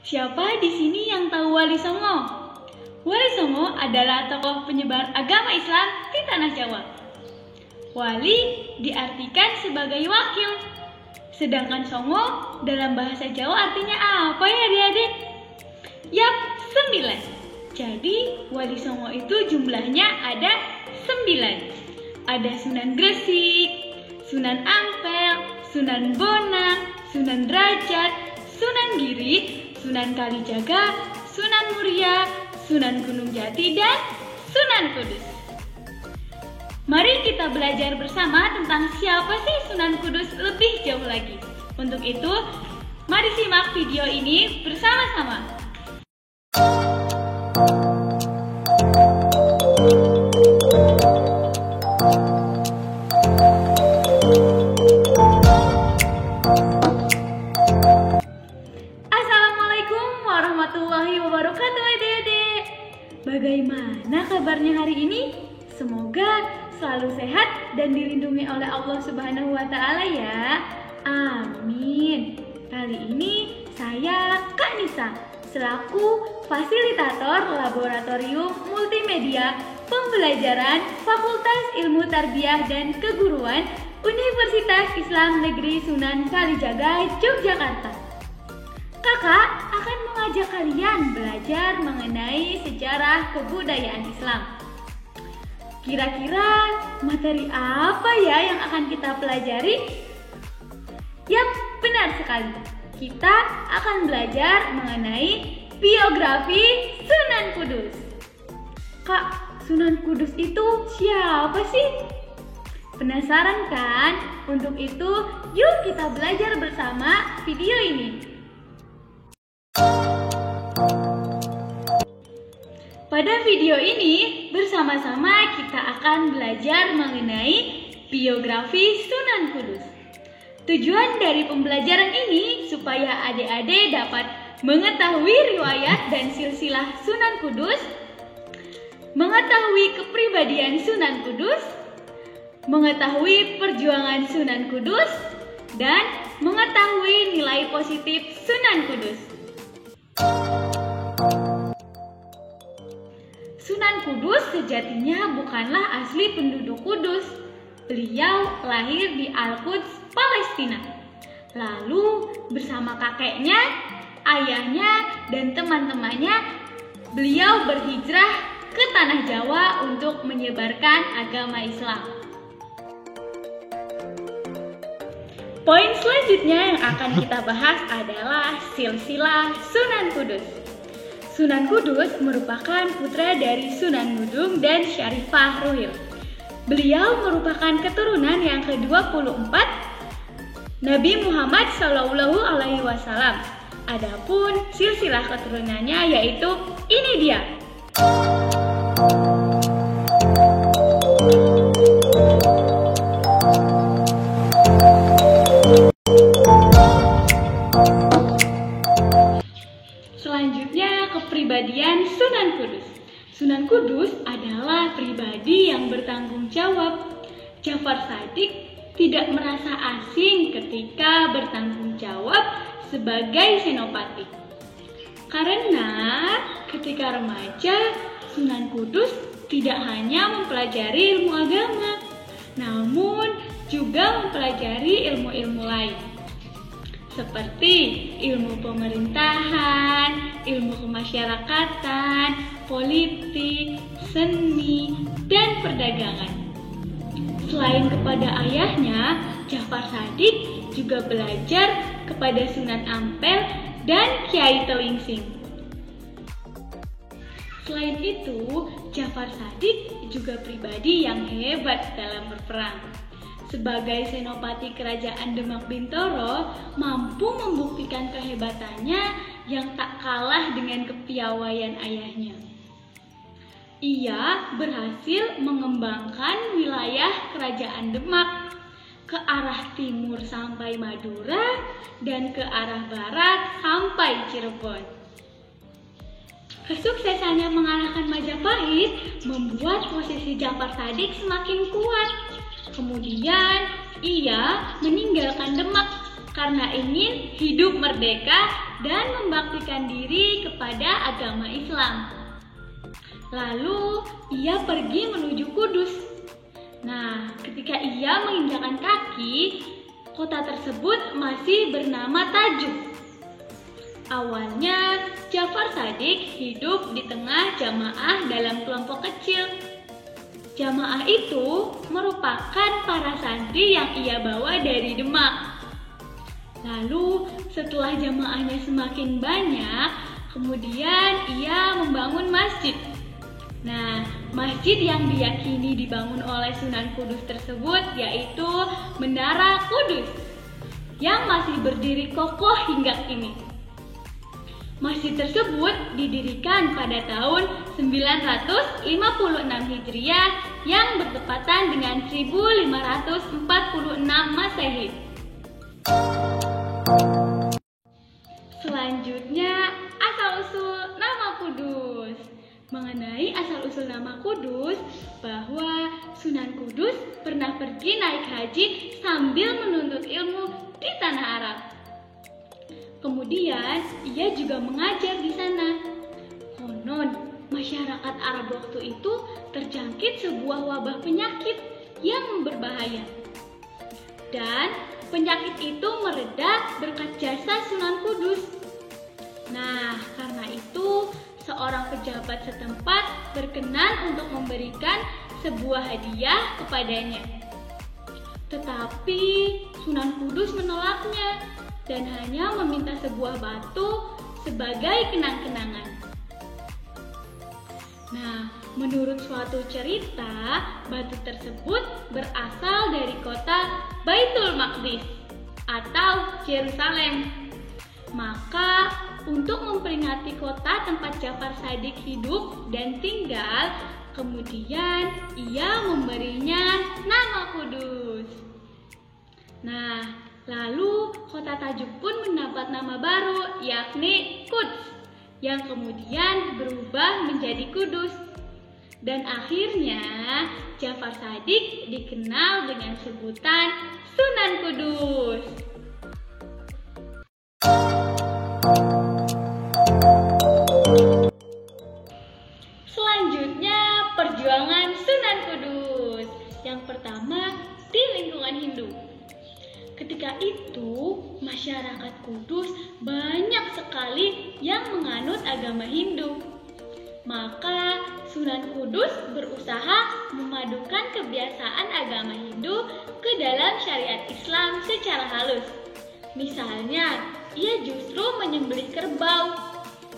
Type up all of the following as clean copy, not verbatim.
Siapa di sini yang tahu Wali Songo? Wali Songo adalah tokoh penyebar agama Islam di tanah Jawa. Wali diartikan sebagai wakil. Sedangkan Songo dalam bahasa Jawa artinya apa ya adik-adik? Yap, 9. Jadi Wali Songo itu jumlahnya ada 9. Ada Sunan Gresik, Sunan Ampel, Sunan Bonang, Sunan Derajat, Sunan Giri, Sunan Kalijaga, Sunan Muria, Sunan Gunung Jati, dan Sunan Kudus. Mari kita belajar bersama tentang siapa sih Sunan Kudus lebih jauh lagi. Untuk itu, mari simak video ini bersama-sama. Warahmatullahi wabarakatuh adik-adik. Bagaimana kabarnya hari ini? Semoga selalu sehat dan dilindungi oleh Allah Subhanahu wa Ta'ala ya. Amin. Kali ini saya Kak Nisa selaku fasilitator Laboratorium Multimedia Pembelajaran Fakultas Ilmu Tarbiyah dan Keguruan Universitas Islam Negeri Sunan Kalijaga, Yogyakarta. Kakak akan mengajak kalian belajar mengenai sejarah kebudayaan Islam. Kira-kira materi apa ya yang akan kita pelajari? Yap, benar sekali. Kita akan belajar mengenai biografi Sunan Kudus. Kak, Sunan Kudus itu siapa sih? Penasaran kan? Untuk itu, yuk kita belajar bersama video ini. Pada video ini, bersama-sama kita akan belajar mengenai biografi Sunan Kudus. Tujuan dari pembelajaran ini supaya adik-adik dapat mengetahui riwayat dan silsilah Sunan Kudus, mengetahui kepribadian Sunan Kudus, mengetahui perjuangan Sunan Kudus, dan mengetahui nilai positif Sunan Kudus. Sunan Kudus sejatinya bukanlah asli penduduk Kudus. Beliau lahir di Al-Quds, Palestina. Lalu bersama kakeknya, ayahnya, dan teman-temannya, beliau berhijrah ke tanah Jawa untuk menyebarkan agama Islam. Poin selanjutnya yang akan kita bahas adalah silsilah Sunan Kudus. Sunan Kudus merupakan putra dari Sunan Ngudung dan Syarifah Ruhil. Beliau merupakan keturunan yang ke-24 Nabi Muhammad SAW. Adapun silsilah keturunannya yaitu ini dia. Selanjutnya, kepribadian Sunan Kudus. Sunan Kudus adalah pribadi yang bertanggung jawab. Jafar Shadiq tidak merasa asing ketika bertanggung jawab sebagai senopati. Karena ketika remaja, Sunan Kudus tidak hanya mempelajari ilmu agama, namun juga mempelajari ilmu-ilmu lain. Seperti ilmu pemerintahan, ilmu kemasyarakatan, politik, seni, dan perdagangan. Selain kepada ayahnya, Jafar Shadiq juga belajar kepada Sunan Ampel dan Kiai Teuingsing. Selain itu, Jafar Shadiq juga pribadi yang hebat dalam berperang. Sebagai senopati kerajaan Demak Bintoro, mampu membuktikan kehebatannya yang tak kalah dengan kepiawaian ayahnya. Ia berhasil mengembangkan wilayah kerajaan Demak ke arah timur sampai Madura dan ke arah barat sampai Cirebon. Kesuksesannya mengalahkan Majapahit membuat posisi Jafar Shadiq semakin kuat. Kemudian ia meninggalkan Demak karena ingin hidup merdeka dan membaktikan diri kepada agama Islam. Lalu ia pergi menuju Kudus. Nah, ketika ia menginjakkan kaki, kota tersebut masih bernama Tajuk. Awalnya, Ja'far Shadiq hidup di tengah jamaah dalam kelompok kecil. Jamaah itu merupakan para santri yang ia bawa dari Demak. Lalu, setelah jamaahnya semakin banyak, kemudian ia membangun masjid. Nah, masjid yang diyakini dibangun oleh Sunan Kudus tersebut yaitu Menara Kudus, yang masih berdiri kokoh hingga kini. Masjid tersebut didirikan pada tahun 956 Hijriah yang bertepatan dengan 1546 Masehi. Selanjutnya, asal-usul nama Kudus. Mengenai asal-usul nama Kudus, bahwa Sunan Kudus pernah pergi naik haji sambil menuntut ilmu di tanah Arab. Kemudian, ia juga mengajar di sana. Konon, masyarakat Arab waktu itu terjangkit sebuah wabah penyakit yang berbahaya. Dan penyakit itu mereda berkat jasa Sunan Kudus. Nah, karena itu, seorang pejabat setempat berkenan untuk memberikan sebuah hadiah kepadanya. Tetapi Sunan Kudus menolaknya dan hanya meminta sebuah batu sebagai kenang-kenangan. Nah, menurut suatu cerita, batu tersebut berasal dari kota Baitul Maqdis atau Yerusalem. Maka, untuk memperingati kota tempat Ja'far Shadiq hidup dan tinggal, kemudian ia memberinya nama Kudus. Nah, lalu kota Tajuk pun mendapat nama baru, yakni Quds, yang kemudian berubah menjadi Kudus. Dan akhirnya Ja'far Shadiq dikenal dengan sebutan Sunan Kudus. Selanjutnya, perjuangan Sunan Kudus. Yang pertama, di lingkungan Hindu. Ketika itu, masyarakat Kudus banyak sekali yang menganut agama Hindu. Maka, Sunan Kudus berusaha memadukan kebiasaan agama Hindu ke dalam syariat Islam secara halus. Misalnya, ia justru menyembelih kerbau,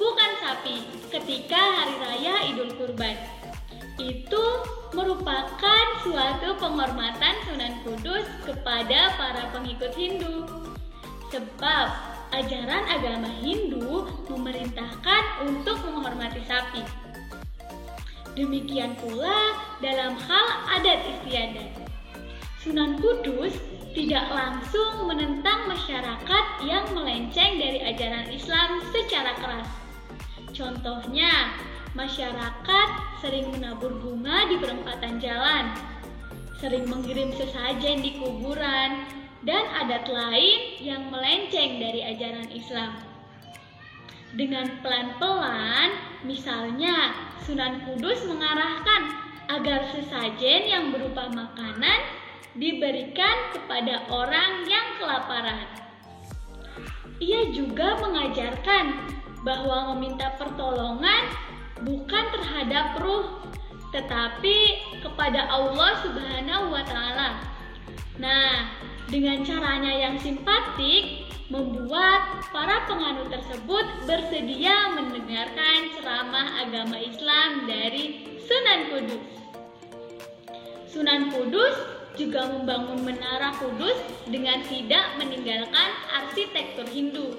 bukan sapi, ketika hari raya Idul Kurban. Itu merupakan suatu penghormatan Sunan Kudus kepada para pengikut Hindu. Sebab ajaran agama Hindu memerintahkan untuk menghormati sapi. Demikian pula dalam hal adat istiadat. Sunan Kudus tidak langsung menentang masyarakat yang melenceng dari ajaran Islam secara keras. Contohnya, masyarakat sering menabur bunga di perempatan jalan, sering mengirim sesajen di kuburan, dan adat lain yang melenceng dari ajaran Islam. Dengan pelan-pelan, misalnya Sunan Kudus mengarahkan agar sesajen yang berupa makanan diberikan kepada orang yang kelaparan. Ia juga mengajarkan bahwa meminta pertolongan bukan terhadap ruh, tetapi kepada Allah Subhanahu wa Ta'ala. Nah, dengan caranya yang simpatik, membuat para penganut tersebut bersedia mendengarkan ceramah agama Islam dari Sunan Kudus. Sunan Kudus juga membangun Menara Kudus dengan tidak meninggalkan arsitektur Hindu.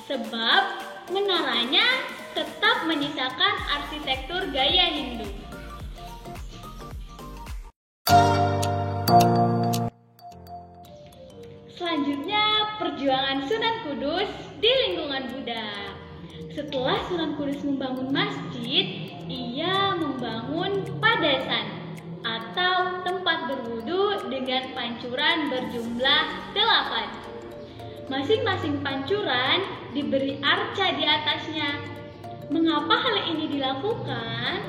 Sebab menaranya tetap menyisakan arsitektur gaya Hindu. Selanjutnya, perjuangan Sunan Kudus di lingkungan Buddha. Setelah Sunan Kudus membangun masjid, ia membangun padasan atau tempat berwudu dengan pancuran berjumlah 8. Masing-masing pancuran diberi arca di atasnya. Mengapa hal ini dilakukan?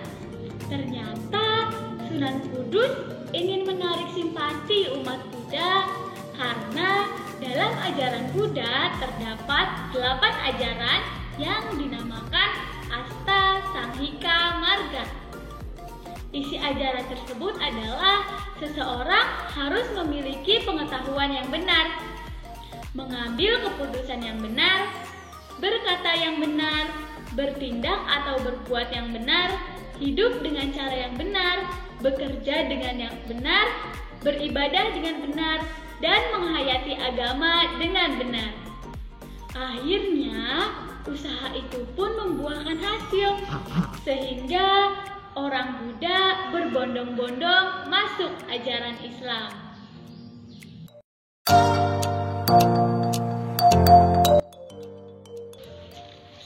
Ternyata Sunan Kudus ingin menarik simpati umat Buddha karena dalam ajaran Buddha terdapat 8 ajaran yang dinamakan Asta Sanghika Marga. Isi ajaran tersebut adalah seseorang harus memiliki pengetahuan yang benar, mengambil keputusan yang benar, berkata yang benar, bertindak atau berbuat yang benar, hidup dengan cara yang benar, bekerja dengan yang benar, beribadah dengan benar, dan menghayati agama dengan benar. Akhirnya, usaha itu pun membuahkan hasil, sehingga orang Buddha berbondong-bondong masuk ajaran Islam.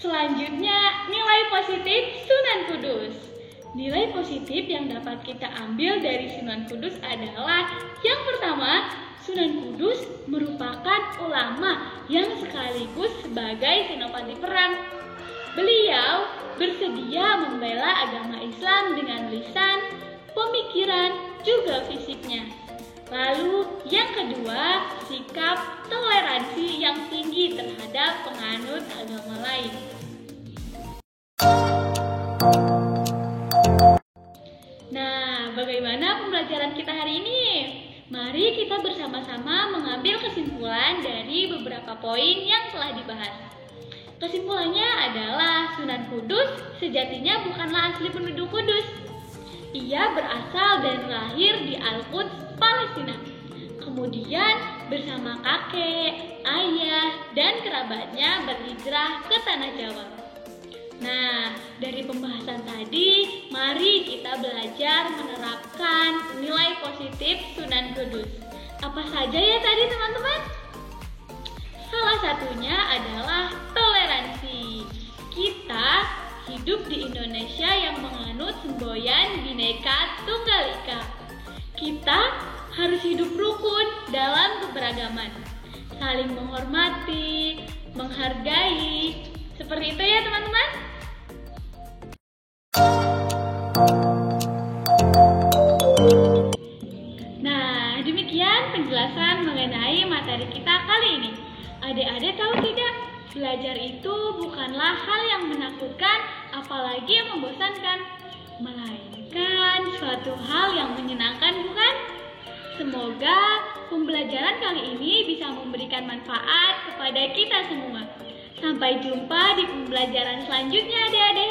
Selanjutnya, nilai positif Sunan Kudus. Nilai positif yang dapat kita ambil dari Sunan Kudus adalah yang pertama, Sunan Kudus merupakan ulama yang sekaligus sebagai senopati perang. Beliau bersedia membela agama Islam dengan lisan, pemikiran, juga fisiknya. Lalu yang kedua, sikap toleransi yang tinggi terhadap penganut agama lain. Nah, bagaimana pembelajaran kita hari ini? Mari kita bersama-sama mengambil kesimpulan dari beberapa poin yang telah dibahas. Kesimpulannya adalah Sunan Kudus sejatinya bukanlah asli penduduk Kudus. Ia berasal dan lahir di Al-Quds, Palestina. Kemudian bersama kakek, ayah, dan kerabatnya berhijrah ke tanah Jawa. Nah, dari pembahasan tadi, mari kita belajar menerapkan nilai positif Sunan Kudus. Apa saja ya tadi teman-teman? Salah satunya adalah toleransi. Kita hidup di Indonesia yang menganut semboyan Bhinneka Tunggal Ika. Kita harus hidup rukun dalam keberagaman, saling menghormati, menghargai. Seperti itu ya teman-teman. Nah, demikian penjelasan mengenai materi kita kali ini. Adik-adik tahu tidak? Belajar itu bukanlah hal yang menakutkan, apalagi yang membosankan, melainkan suatu hal yang menyenangkan, bukan? Semoga pembelajaran kali ini bisa memberikan manfaat kepada kita semua. Sampai jumpa di pembelajaran selanjutnya, adik-adik.